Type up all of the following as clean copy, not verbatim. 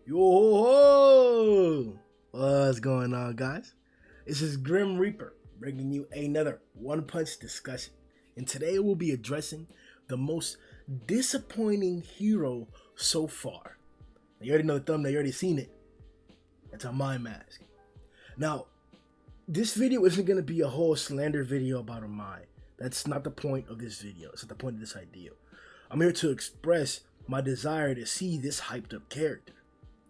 Yo, what's going on, guys? This is Grimm Reaper bringing you another One Punch discussion, and today we'll be addressing the most disappointing hero so far. Now, you already know the thumbnail, you already seen it. It's Amai mask. Now, this video isn't going to be a whole slander video about Amai. That's not the point of this video. It's not the point of this idea. I'm here to express my desire to see this hyped up character.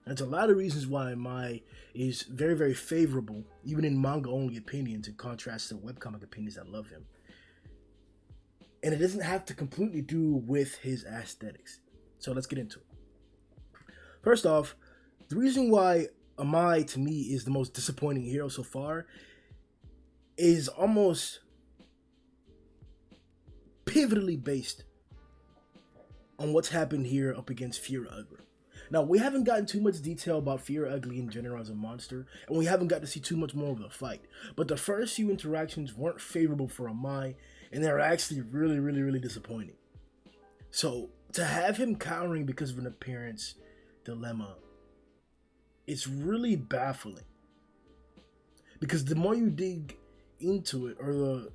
There's a lot of reasons why Amai is very, very favorable, even in manga-only opinions, in contrast to webcomic opinions that love him. And it doesn't have to completely do with his aesthetics. So let's get into it. First off, the reason why Amai, to me, is the most disappointing hero so far is almost pivotally based on what's happened here up against Fear Ugly. Now, we haven't gotten too much detail about Fear Ugly in general as a monster, and we haven't got to see too much more of the fight. But the first few interactions weren't favorable for Amai, and they were actually really disappointing. So, to have him cowering because of an appearance dilemma, it's really baffling. Because the more you dig into it, or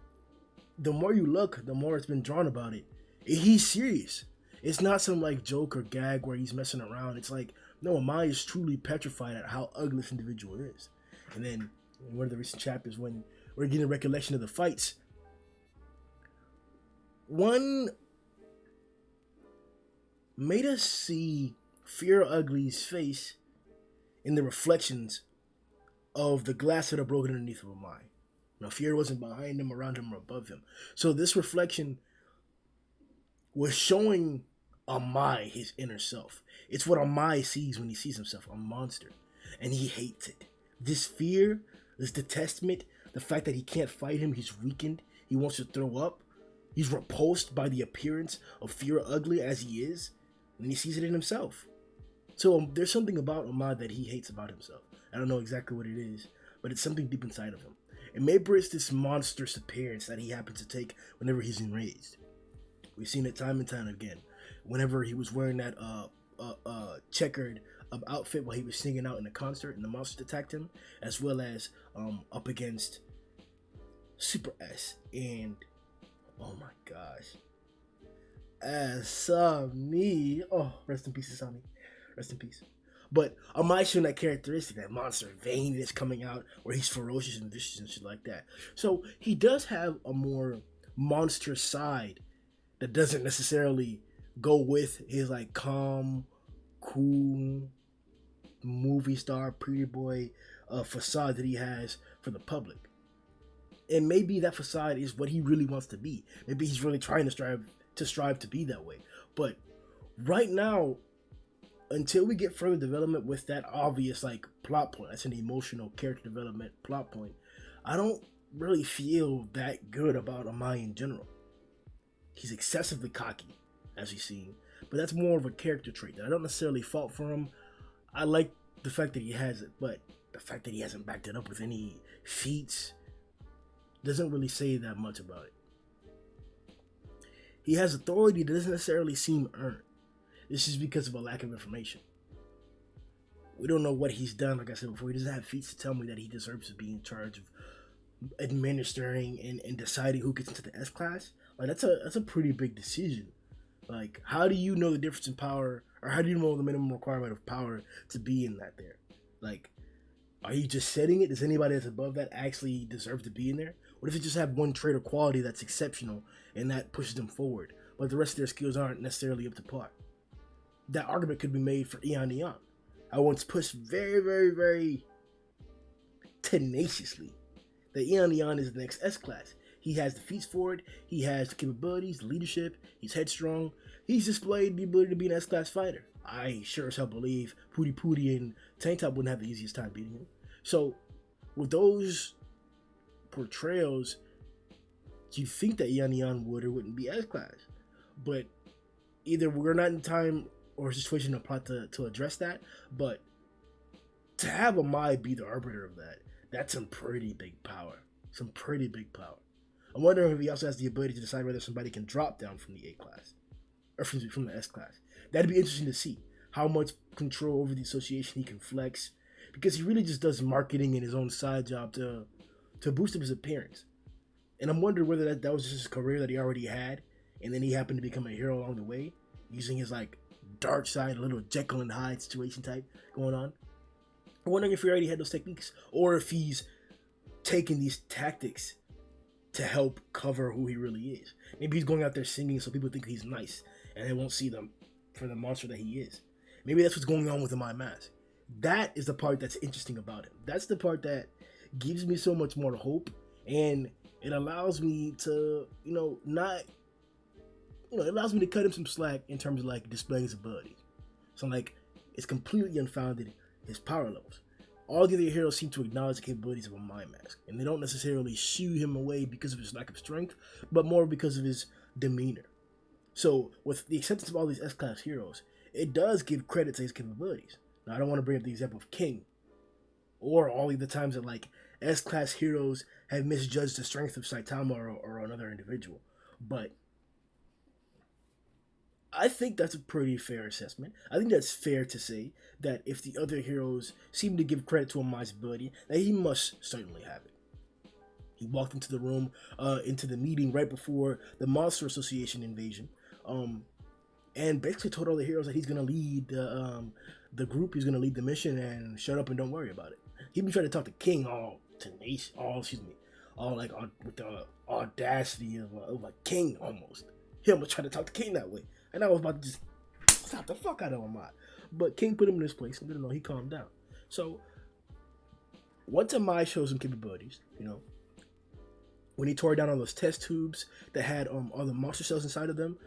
the more you look, the more it's been drawn about it. He's serious. It's not some like joke or gag where he's messing around. It's like, no, Amai is truly petrified at how ugly this individual is. And then in one of the recent chapters, when we're getting a recollection of the fights, one made us see Fear Ugly's face in the reflections of the glass that are broken underneath of Amai. Now, Fear wasn't behind him, around him, or above him. So this reflection was showing Amai his inner self. It's what Amai sees when he sees himself, a monster. And he hates it. This fear, this detestment, the fact that he can't fight him, he's weakened, he wants to throw up, he's repulsed by the appearance of Fear Ugly as he is, and he sees it in himself. So there's something about Amai that he hates about himself. I don't know exactly what it is, but it's something deep inside of him. And maybe it's this monstrous appearance that he happens to take whenever he's enraged. We've seen it time and time again. Whenever he was wearing that checkered outfit while he was singing out in a concert and the monsters attacked him, as well as up against Super S and, oh my gosh, Asami. Oh, rest in peace, Asami. Rest in peace. But Amai showing that characteristic, that monster vainness coming out, where he's ferocious and vicious and shit like that. So he does have a more monster side that doesn't necessarily go with his like calm, cool movie star, pretty boy facade that he has for the public. And maybe that facade is what he really wants to be. Maybe he's really trying to strive to be that way. But right now, until we get further development with that obvious like plot point, that's an emotional character development plot point, I don't really feel that good about Amai in general. He's excessively cocky, as we've seen, but that's more of a character trait that I don't necessarily fault for him. I like the fact that he has it, but the fact that he hasn't backed it up with any feats doesn't really say that much about it. He has authority that doesn't necessarily seem earned. This is because of a lack of information. We don't know what he's done. Like I said before, he doesn't have feats to tell me that he deserves to be in charge of administering and deciding who gets into the S class. Like that's a pretty big decision. Like, how do you know the difference in power, or how do you know the minimum requirement of power to be in that there? Like, are you just setting it? Does anybody that's above that actually deserve to be in there? What if you just have one trait or quality that's exceptional and that pushes them forward, but the rest of their skills aren't necessarily up to par? That argument could be made for Zhoniin. I once pushed very tenaciously that Zhoniin is the next S class. He has the feats for it, he has the capabilities, the leadership, he's headstrong, he's displayed the ability to be an S class fighter. I sure as hell believe Pooty and Tank Top wouldn't have the easiest time beating him. So, with those portrayals, you think that Zhoniin would or wouldn't be S class. But either we're not in time or situation or plot to address that, but to have Amai be the arbiter of that, that's some pretty big power. Some pretty big power. I'm wondering if he also has the ability to decide whether somebody can drop down from the A class or from the S class. That'd be interesting to see how much control over the association, he can flex, because he really just does marketing and his own side job to boost up his appearance. And I'm wondering whether that was just his career that he already had, and then he happened to become a hero along the way, using his like dark side, a little Jekyll and Hyde situation type going on. I'm wondering if he already had those techniques, or if he's taking these tactics to help cover who he really is. Maybe he's going out there singing so people think he's nice, and they won't see them for the monster that he is. Maybe that's what's going on with Amai Mask. That is the part that's interesting about him. That's the part that gives me so much more hope, and it allows me to, it allows me to cut him some slack in terms of like displaying his abilities. So like, it's completely unfounded, his power levels. All the other heroes seem to acknowledge the capabilities of Amai Mask, and they don't necessarily shoo him away because of his lack of strength, but more because of his demeanor. So with the acceptance of all these S-Class heroes, it does give credit to his capabilities. Now, I don't want to bring up the example of King, or all of the times that like S-Class heroes have misjudged the strength of Saitama or another individual, but I think that's a pretty fair assessment. I think that's fair to say that if the other heroes seem to give credit to Amai's ability, that he must certainly have it. He walked into the room, into the meeting right before the Monster Association invasion, and basically told all the heroes that he's gonna lead the group, he's gonna lead the mission, and shut up and don't worry about it. He even tried to talk to King with the audacity of a king almost. He almost tried to talk to King that way. And I was about to just slap the fuck out of Amai. But King put him in his place, and he calmed down. So, once Amai shows him capabilities, when he tore down all those test tubes that had all the monster cells inside of them,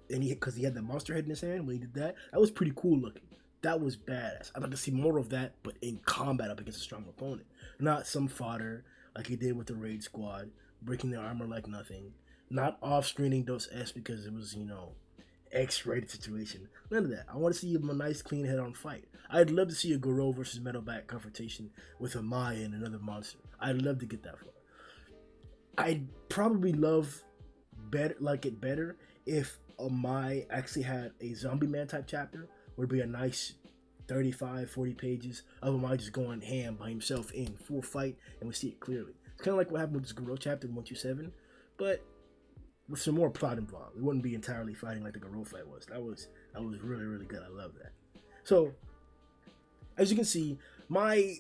because he had the monster head in his hand, when he did that was pretty cool looking. That was badass. I'd like to see more of that, but in combat up against a strong opponent. Not some fodder like he did with the Raid Squad, breaking their armor like nothing. Not off-screening Dos S because it was, X-rated situation. None of that. I want to see a nice, clean head-on fight. I'd love to see a Garou versus Metalback confrontation with Amai and another monster. I'd love to get that far. I'd probably like it better if Amai actually had a Zombie Man type chapter, where it'd be a nice 35, 40 pages of Amai just going ham by himself in full fight, and we see it clearly. It's kind of like what happened with this Garou chapter in 127, but with some more plot involved. It wouldn't be entirely fighting like the Garou fight was. That was really, really good. I love that. So, as you can see, my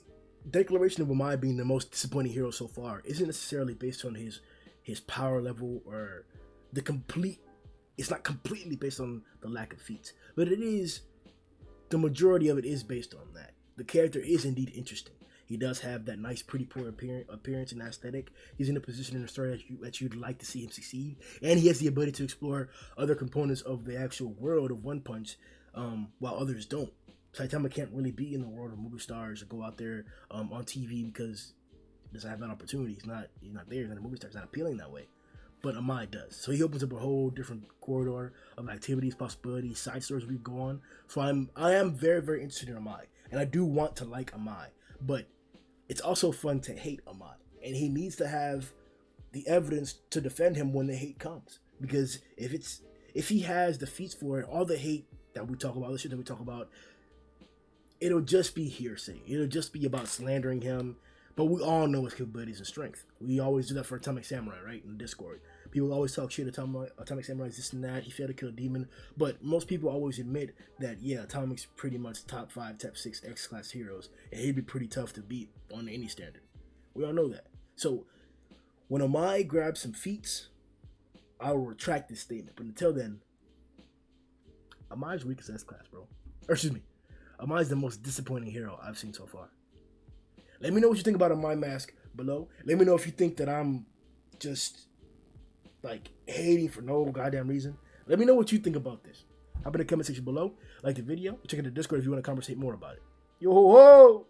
declaration of Amai being the most disappointing hero so far isn't necessarily based on his power level or it's not completely based on the lack of feats, but the majority of it is based on that. The character is indeed interesting. He does have that nice, pretty poor appearance and aesthetic. He's in a position in the story that you'd like to see him succeed. And he has the ability to explore other components of the actual world of One Punch, while others don't. Saitama can't really be in the world of movie stars or go out there on TV because he doesn't have that opportunity. He's not there. He's not a movie star. He's not appealing that way. But Amai does. So he opens up a whole different corridor of activities, possibilities, side stories we go on. So I am very, very interested in Amai. And I do want to like Amai. But it's also fun to hate Amai, and he needs to have the evidence to defend him when the hate comes. Because if he has the feats for it, all the hate that we talk about, the shit that we talk about, it'll just be hearsay. It'll just be about slandering him. But we all know his capabilities and strength. We always do that for Atomic Samurai, right? In Discord, people always talk shit. Atomic Samurai is this and that. He failed to kill a demon, but most people always admit that Atomic's pretty much top 5, top 6 X-Class heroes, and he'd be pretty tough to beat on any standard. We all know that. So when Amai grabs some feats, I will retract this statement. But until then, Amai's weak as S-Class, bro. Or excuse me, Amai's the most disappointing hero I've seen so far. Let me know what you think about Amai Mask below. Let me know if you think that I'm just like hating for no goddamn reason. Let me know what you think about this. Hop in the comment section below. Like the video. Check out the Discord if you want to conversate more about it. Yo ho ho!